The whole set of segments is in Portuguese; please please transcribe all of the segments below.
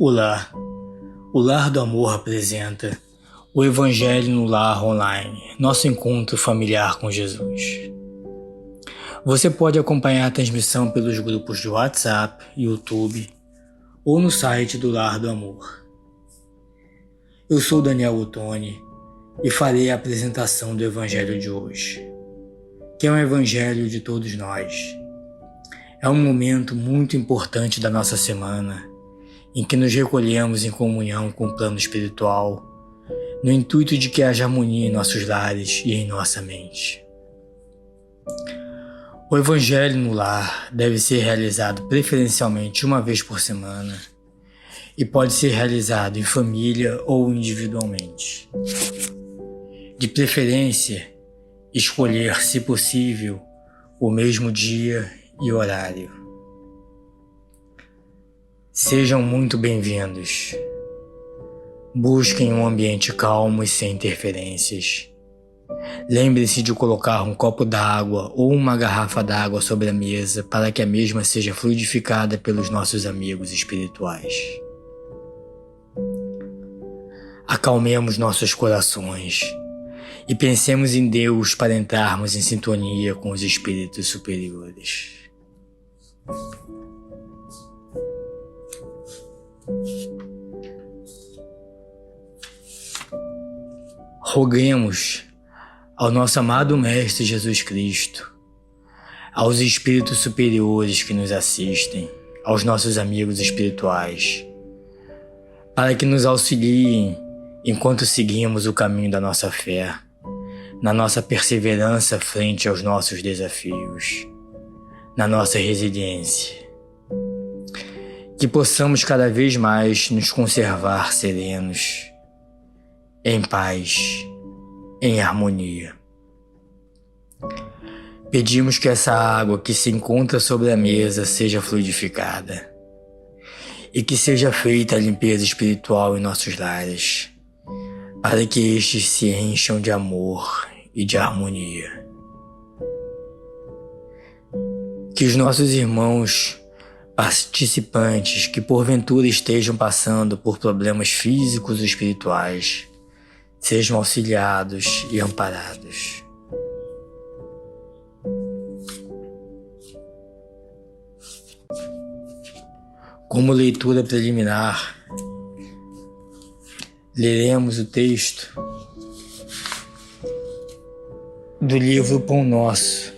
Olá, o Lar do Amor apresenta o Evangelho no Lar Online, nosso encontro familiar com Jesus. Você pode acompanhar a transmissão pelos grupos de WhatsApp, YouTube ou no site do Lar do Amor. Eu sou Daniel Ottoni e farei a apresentação do Evangelho de hoje, que é um Evangelho de todos nós. É um momento muito importante da nossa semana, em que nos recolhemos em comunhão com o plano espiritual, no intuito de que haja harmonia em nossos lares e em nossa mente. O Evangelho no lar deve ser realizado preferencialmente uma vez por semana e pode ser realizado em família ou individualmente. De preferência, escolher, se possível, o mesmo dia e horário. Sejam muito bem-vindos. Busquem um ambiente calmo e sem interferências. Lembre-se de colocar um copo d'água ou uma garrafa d'água sobre a mesa para que a mesma seja fluidificada pelos nossos amigos espirituais. Acalmemos nossos corações e pensemos em Deus para entrarmos em sintonia com os espíritos superiores. Roguemos ao nosso amado Mestre Jesus Cristo, aos espíritos superiores que nos assistem, aos nossos amigos espirituais, para que nos auxiliem enquanto seguimos o caminho da nossa fé, na nossa perseverança frente aos nossos desafios, na nossa resiliência. Que possamos cada vez mais nos conservar serenos, em paz, em harmonia. Pedimos que essa água que se encontra sobre a mesa seja fluidificada e que seja feita a limpeza espiritual em nossos lares, para que estes se encham de amor e de harmonia. Que os nossos irmãos participantes que porventura estejam passando por problemas físicos ou espirituais sejam auxiliados e amparados. Como leitura preliminar, leremos o texto do livro Pão Nosso,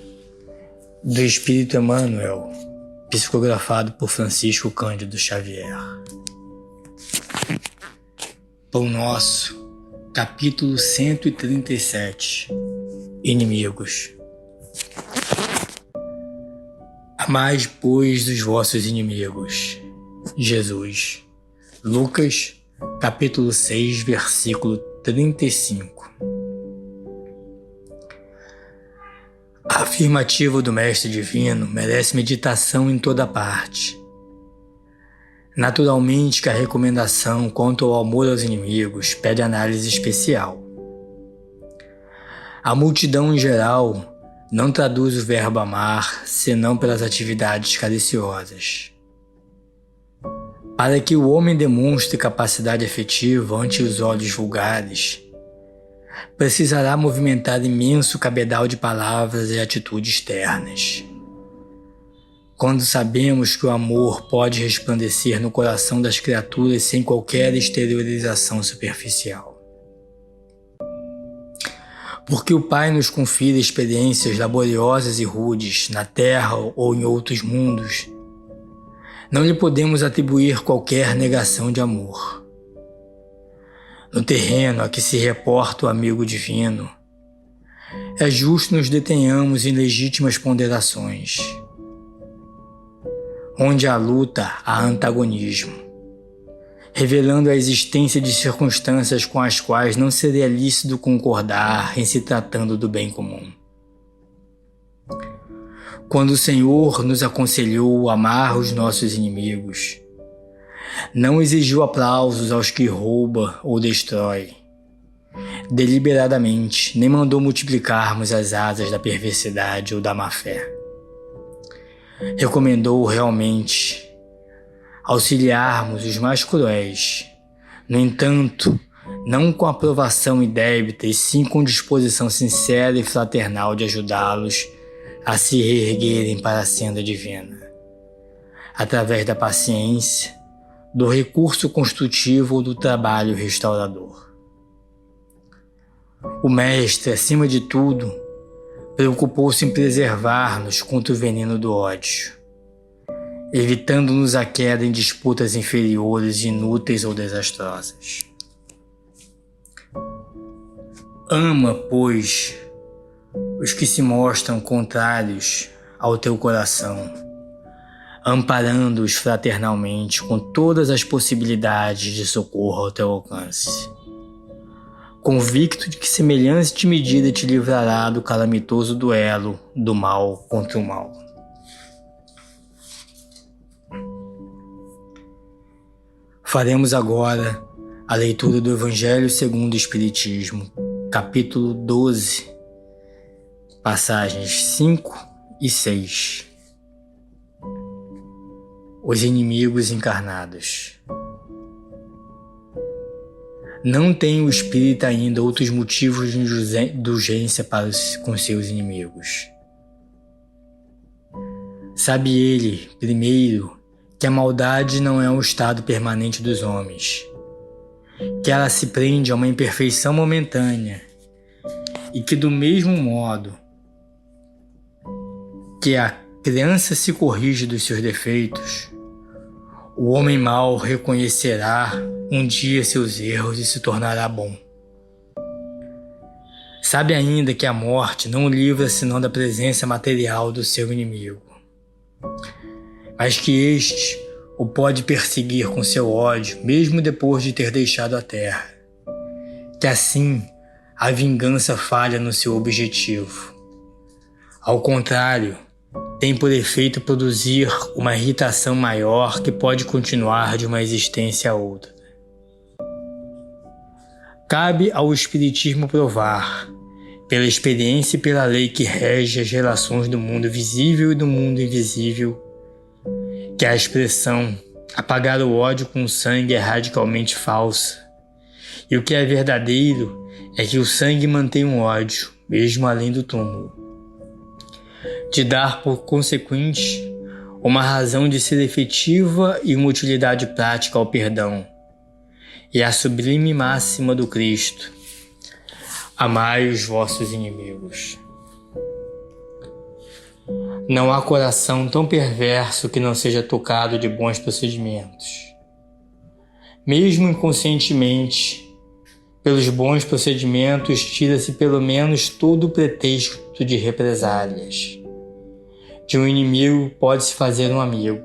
do Espírito Emmanuel, psicografado por Francisco Cândido Xavier. Pão Nosso, capítulo 137. Inimigos. Amai, pois, os vossos inimigos. Jesus. Lucas, capítulo 6, versículo 35. A afirmativa do Mestre Divino merece meditação em toda parte. Naturalmente que a recomendação quanto ao amor aos inimigos pede análise especial. A multidão em geral não traduz o verbo amar senão pelas atividades cariciosas. Para que o homem demonstre capacidade afetiva ante os olhos vulgares, precisará movimentar imenso cabedal de palavras e atitudes ternas. Quando sabemos que o amor pode resplandecer no coração das criaturas sem qualquer exteriorização superficial. Porque o Pai nos confira experiências laboriosas e rudes na Terra ou em outros mundos, não lhe podemos atribuir qualquer negação de amor. No terreno a que se reporta o amigo divino, é justo nos detenhamos em legítimas ponderações. Onde há luta, há antagonismo, revelando a existência de circunstâncias com as quais não seria lícito concordar em se tratando do bem comum. Quando o Senhor nos aconselhou a amar os nossos inimigos, não exigiu aplausos aos que rouba ou destrói, deliberadamente, nem mandou multiplicarmos as asas da perversidade ou da má-fé. Recomendou realmente auxiliarmos os mais cruéis. No entanto, não com aprovação indébita, e sim com disposição sincera e fraternal de ajudá-los a se reerguerem para a senda divina, através da paciência, do recurso construtivo ou do trabalho restaurador. O Mestre, acima de tudo, preocupou-se em preservar-nos contra o veneno do ódio, evitando-nos a queda em disputas inferiores, inúteis ou desastrosas. Ama, pois, os que se mostram contrários ao teu coração, amparando-os fraternalmente com todas as possibilidades de socorro ao teu alcance, convicto de que semelhante medida te livrará do calamitoso duelo do mal contra o mal. Faremos agora a leitura do Evangelho segundo o Espiritismo, capítulo 12, passagens 5 e 6. Os inimigos encarnados. Não tem o espírito ainda outros motivos de indulgência com seus inimigos. Sabe ele, primeiro, que a maldade não é um estado permanente dos homens, que ela se prende a uma imperfeição momentânea e que, do mesmo modo que a criança se corrige dos seus defeitos, o homem mau reconhecerá um dia seus erros e se tornará bom. Sabe ainda que a morte não o livra senão da presença material do seu inimigo, mas que este o pode perseguir com seu ódio mesmo depois de ter deixado a terra, que assim a vingança falha no seu objetivo. Ao contrário, tem por efeito produzir uma irritação maior que pode continuar de uma existência a outra. Cabe ao Espiritismo provar, pela experiência e pela lei que rege as relações do mundo visível e do mundo invisível, que a expressão apagar o ódio com o sangue é radicalmente falsa, e o que é verdadeiro é que o sangue mantém um ódio, mesmo além do túmulo, de dar por consequente uma razão de ser efetiva e uma utilidade prática ao perdão, e a sublime máxima do Cristo: amai os vossos inimigos. Não há coração tão perverso que não seja tocado de bons procedimentos. Mesmo inconscientemente, pelos bons procedimentos tira-se pelo menos todo o pretexto de represálias. De um inimigo pode-se fazer um amigo,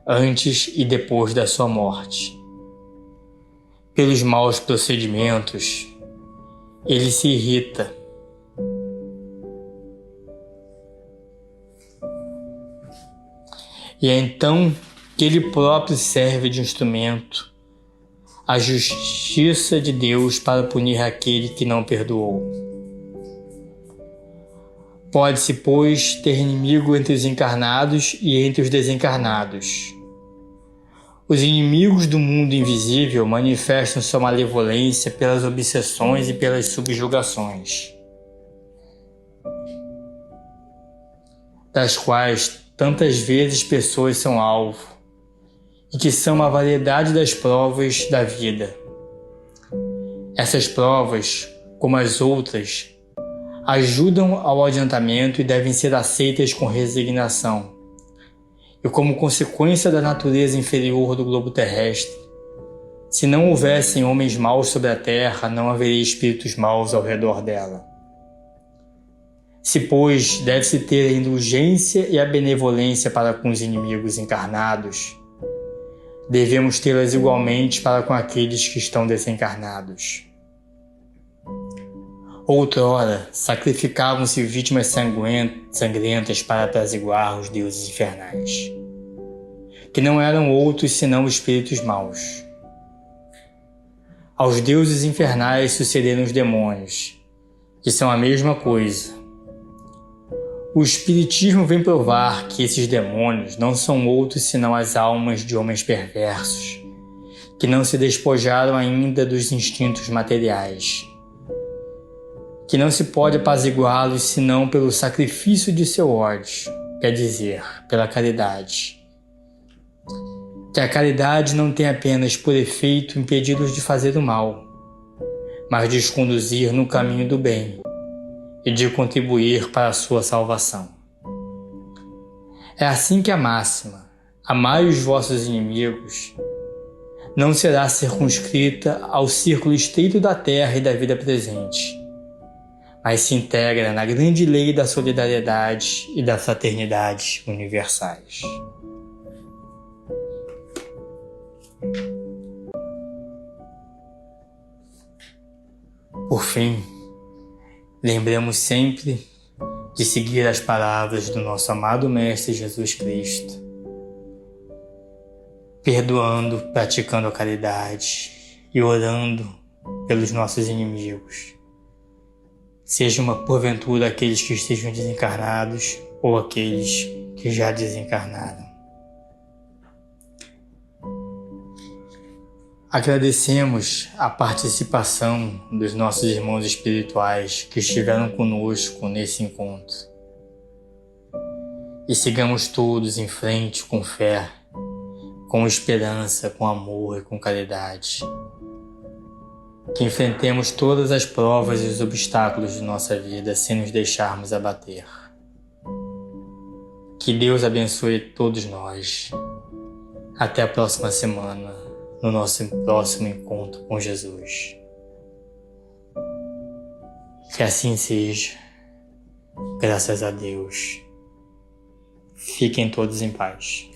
antes e depois da sua morte. Pelos maus procedimentos, ele se irrita. E é então que ele próprio serve de instrumento à justiça de Deus para punir aquele que não perdoou. Pode-se, pois, ter inimigo entre os encarnados e entre os desencarnados. Os inimigos do mundo invisível manifestam sua malevolência pelas obsessões e pelas subjugações, das quais tantas vezes pessoas são alvo, e que são a variedade das provas da vida. Essas provas, como as outras, ajudam ao adiantamento e devem ser aceitas com resignação. E como consequência da natureza inferior do globo terrestre, se não houvessem homens maus sobre a terra, não haveria espíritos maus ao redor dela. Se, pois, deve-se ter a indulgência e a benevolência para com os inimigos encarnados, devemos tê-las igualmente para com aqueles que estão desencarnados. Outrora, sacrificavam-se vítimas sangrentas para apaziguar os deuses infernais, que não eram outros senão espíritos maus. Aos deuses infernais sucederam os demônios, que são a mesma coisa. O Espiritismo vem provar que esses demônios não são outros senão as almas de homens perversos, que não se despojaram ainda dos instintos materiais, que não se pode apaziguá-los senão pelo sacrifício de seu ódio, quer dizer, pela caridade. Que a caridade não tem apenas por efeito impedi-los de fazer o mal, mas de os conduzir no caminho do bem e de contribuir para a sua salvação. É assim que a máxima, amai os vossos inimigos, não será circunscrita ao círculo estreito da terra e da vida presente, mas se integra na grande lei da solidariedade e da fraternidade universais. Por fim, lembremos sempre de seguir as palavras do nosso amado Mestre Jesus Cristo, perdoando, praticando a caridade e orando pelos nossos inimigos, seja porventura aqueles que estejam desencarnados ou aqueles que já desencarnaram. Agradecemos a participação dos nossos irmãos espirituais que estiveram conosco nesse encontro. E sigamos todos em frente com fé, com esperança, com amor e com caridade. Que enfrentemos todas as provas e os obstáculos de nossa vida sem nos deixarmos abater. Que Deus abençoe todos nós. Até a próxima semana, no nosso próximo encontro com Jesus. Que assim seja, graças a Deus. Fiquem todos em paz.